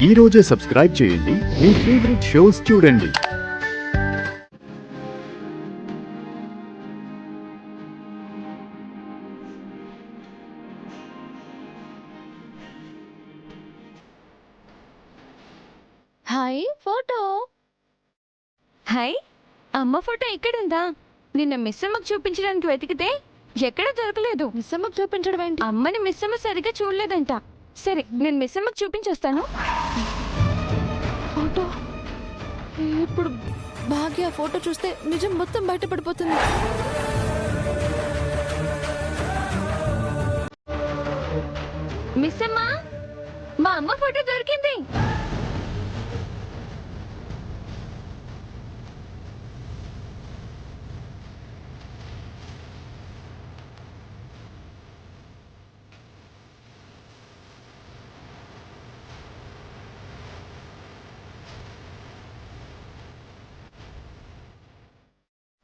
ఈ రోజే సబ్స్క్రైబ్ చేయండి, మీ ఫేవరెట్ షోస్ చూడండి. Hi photo. హాయ్, అమ్మ ఫోటో ఎక్కడుందా? నిన్న మిస్సమ్మకు చూపించడానికి వెతికితే ఎక్కడ దొరకలేదు. మిస్సమ్మకు చూపించడం ఏంటి? అమ్మని మిస్సమ్మ సరిగ్గా చూడలేదంట. సరే, నేను మిస్సమ్మకు చూపించొస్తాను. ఫోటో ఇప్పుడు భాగ్య ఫోటో చూస్తే నిజం మొత్తం బయటపడిపోతుంది. మిస్సమ్మ, మా అమ్మ ఫోటో దొరికింది.